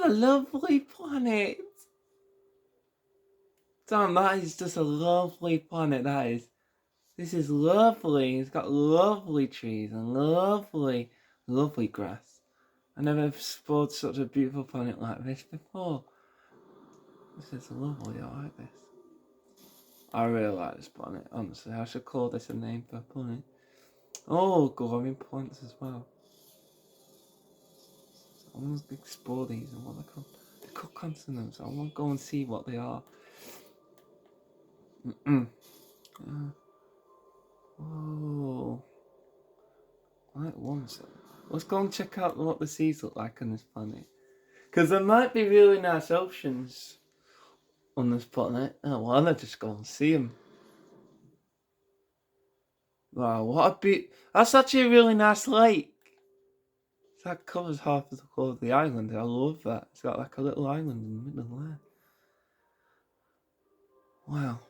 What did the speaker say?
What a lovely planet. Damn, that is just a lovely planet, that is. This is lovely. It's got lovely trees and lovely, lovely grass. I never explored such a beautiful planet like this before. This is lovely, I like this. I really like this planet, honestly. I should call this a name for a planet. Oh, glowing plants as well. So I want to explore these and what they're called. They're called consonants. I want to go and see what they are. Oh, I like one. So let's go and check out what the seas look like on this planet. Because there might be really nice oceans on this planet. Oh, why not just go and see them? Wow, what a that's actually a really nice lake. That covers half of the colour of the island. I love that. It's got like a little island in the middle there. Wow.